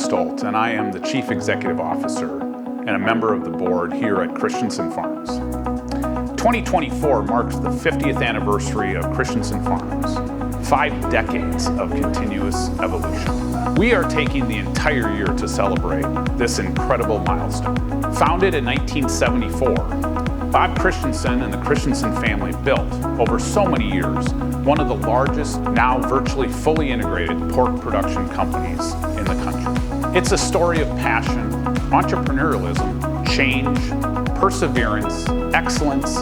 Stolt, and I am the Chief Executive Officer and a member of the board here at Christensen Farms. 2024 marks the 50th anniversary of Christensen Farms, 5 decades of continuous evolution. We are taking the entire year to celebrate this incredible milestone. Founded in 1974, Bob Christensen and the Christensen family built, over so many years, one of the largest, now virtually fully integrated pork production companies in the country. It's a story of passion, entrepreneurialism, change, perseverance, excellence,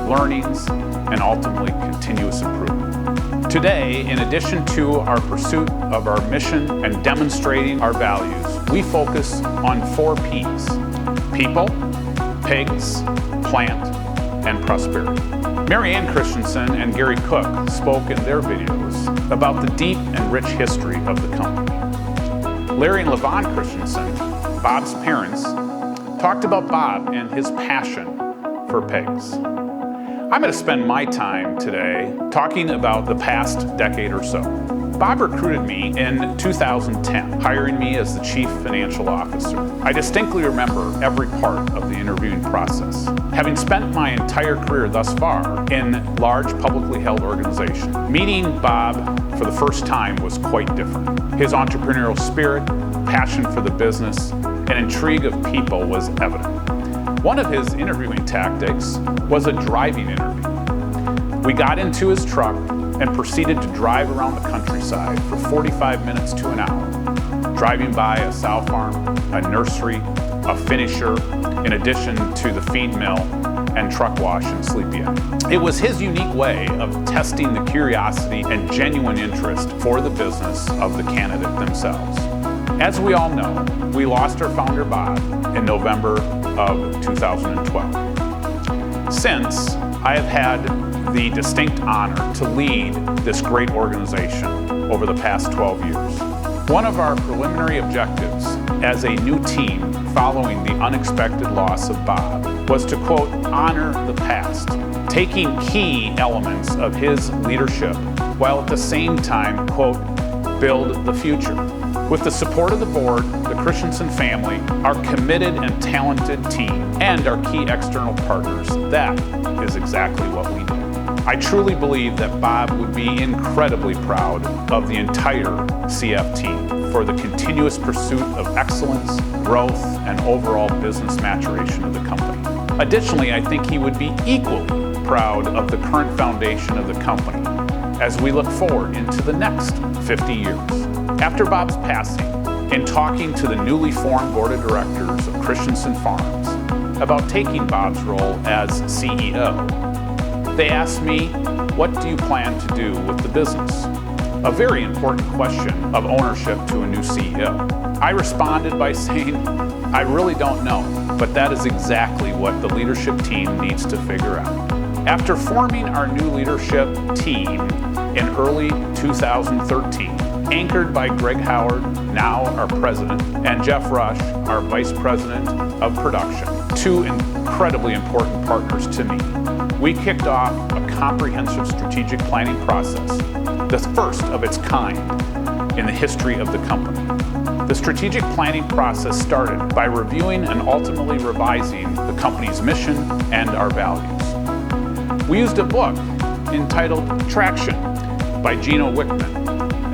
learnings, and ultimately continuous improvement. Today, in addition to our pursuit of our mission and demonstrating our values, we focus on 4 P's: people, pigs, plant, and prosperity. Mary Ann Christensen and Gary Cook spoke in their videos about the deep and rich history of the company. Larry and Levon Christensen, Bob's parents, talked about Bob and his passion for pigs. I'm going to spend my time today talking about the past decade or so. Bob recruited me in 2010, hiring me as the Chief Financial Officer. I distinctly remember every part of the interviewing process. Having spent my entire career thus far in large publicly held organizations, meeting Bob for the first time was quite different. His entrepreneurial spirit, passion for the business, and intrigue of people was evident. One of his interviewing tactics was a driving interview. We got into his truck and proceeded to drive around the countryside for 45 minutes to an hour, driving by a sow farm, a nursery, a finisher, in addition to the feed mill and truck wash and sleepy inn. It was his unique way of testing the curiosity and genuine interest for the business of the candidate themselves. As we all know, we lost our founder Bob in November of 2012. Since, I have had the distinct honor to lead this great organization over the past 12 years. One of our preliminary objectives as a new team following the unexpected loss of Bob was to, quote, honor the past, taking key elements of his leadership while at the same time, quote, build the future. With the support of the board, the Christensen family, our committed and talented team, and our key external partners, that is exactly what we do. I truly believe that Bob would be incredibly proud of the entire CF team for the continuous pursuit of excellence, growth, and overall business maturation of the company. Additionally, I think he would be equally proud of the current foundation of the company as we look forward into the next 50 years. After Bob's passing, in talking to the newly formed board of directors of Christensen Farms about taking Bob's role as CEO, they asked me, what do you plan to do with the business? A very important question of ownership to a new CEO. I responded by saying, I really don't know, but that is exactly what the leadership team needs to figure out. After forming our new leadership team in early 2013, anchored by Greg Howard, now our president, and Jeff Rush, our vice president of production, 2 incredibly important partners to me, we kicked off a comprehensive strategic planning process, the first of its kind in the history of the company. The strategic planning process started by reviewing and ultimately revising the company's mission and our values. We used a book entitled Traction by Gino Wickman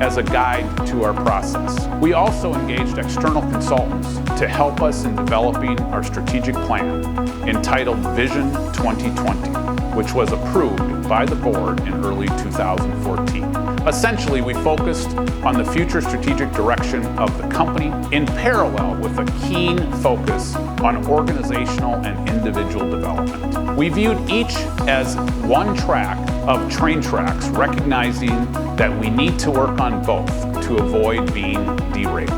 as a guide to our process. We also engaged external consultants to help us in developing our strategic plan entitled Vision 2020, which was approved by the board in early 2014. Essentially, we focused on the future strategic direction of the company in parallel with a keen focus on organizational and individual development. We viewed each as one track of train tracks, recognizing that we need to work on both to avoid being derailed.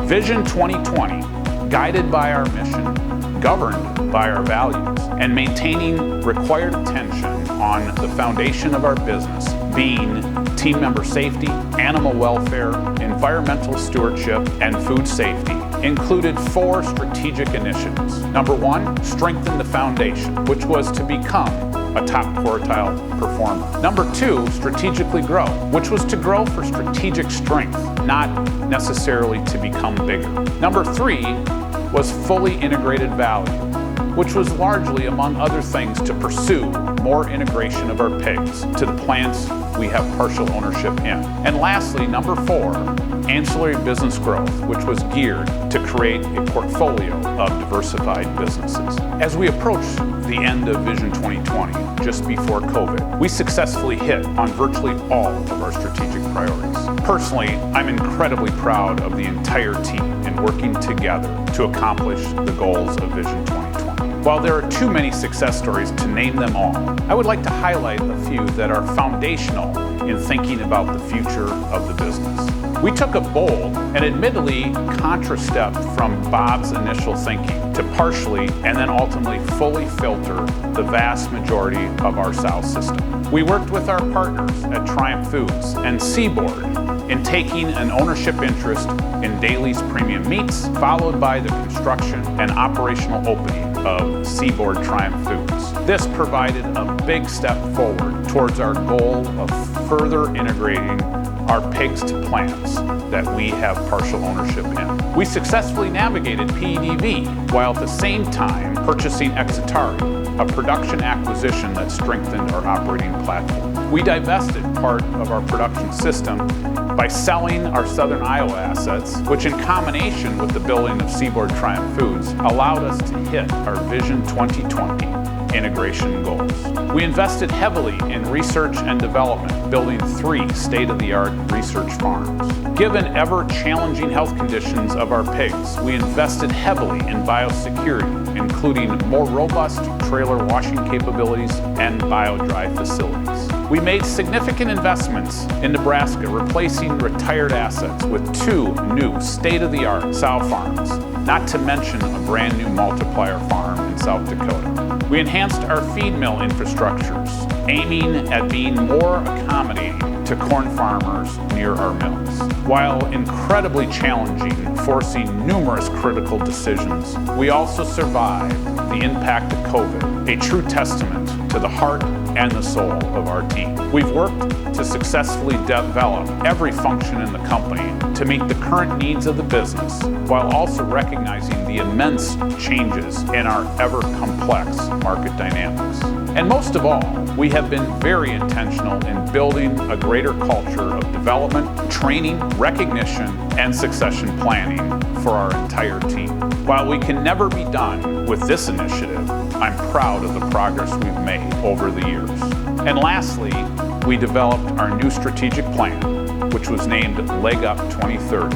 Vision 2020, guided by our mission, governed by our values, and maintaining required attention on the foundation of our business, being team member safety, animal welfare, environmental stewardship, and food safety, included 4 strategic initiatives. Number 1, strengthen the foundation, which was to become a top quartile performer. Number 2, strategically grow, which was to grow for strategic strength, not necessarily to become bigger. Number 3 was fully integrated value, which was largely, among other things, to pursue more integration of our pigs to the plants we have partial ownership in. And lastly, number 4, ancillary business growth, which was geared to create a portfolio of diversified businesses. As we approach the end of Vision 2020, just before COVID, we successfully hit on virtually all of our strategic priorities. Personally, I'm incredibly proud of the entire team in working together to accomplish the goals of Vision 2020. While there are too many success stories to name them all, I would like to highlight a few that are foundational in thinking about the future of the business. We took a bold and admittedly contra step from Bob's initial thinking to partially and then ultimately fully filter the vast majority of our sow system. We worked with our partners at Triumph Foods and Seaboard in taking an ownership interest in Daly's Premium Meats, followed by the construction and operational opening of Seaboard Triumph Foods. This provided a big step forward towards our goal of further integrating our pigs to plants that we have partial ownership in. We successfully navigated PEDV while at the same time purchasing Exitari, a production acquisition that strengthened our operating platform. We divested part of our production system by selling our Southern Iowa assets, which in combination with the building of Seaboard Triumph Foods allowed us to hit our Vision 2020 integration goals. We invested heavily in research and development, building 3 state-of-the-art research farms. Given ever-challenging health conditions of our pigs, we invested heavily in biosecurity, including more robust trailer washing capabilities and bio-dry facilities. We made significant investments in Nebraska, replacing retired assets with 2 new state-of-the-art sow farms, not to mention a brand new multiplier farm in South Dakota. We enhanced our feed mill infrastructures, aiming at being more accommodating to corn farmers near our mills. While incredibly challenging, forcing numerous critical decisions, we also survived the impact of COVID, a true testament to the heart and the soul of our team. We've worked to successfully develop every function in the company to meet the current needs of the business, while also recognizing the immense changes in our ever-complex market dynamics. And most of all, we have been very intentional in building a greater culture of development, training, recognition, and succession planning for our entire team. While we can never be done with this initiative, I'm proud of the progress we've made over the years. And lastly, we developed our new strategic plan, which was named Leg Up 2030,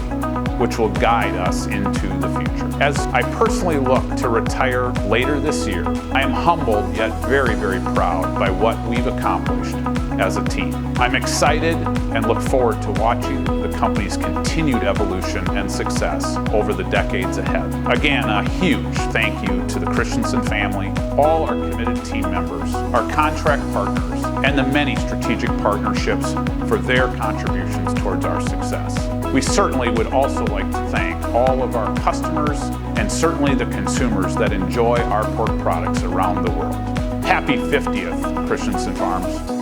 which will guide us into the future. As I personally look to retire later this year, I am humbled yet very, very proud by what we've accomplished as a team. I'm excited and look forward to watching the company's continued evolution and success over the decades ahead. Again, a huge thank you to the Christensen family, all our committed team members, our contract partners, and the many strategic partnerships for their contributions towards our success. We certainly would also like to thank all of our customers and certainly the consumers that enjoy our pork products around the world. Happy 50th, Christensen Farms.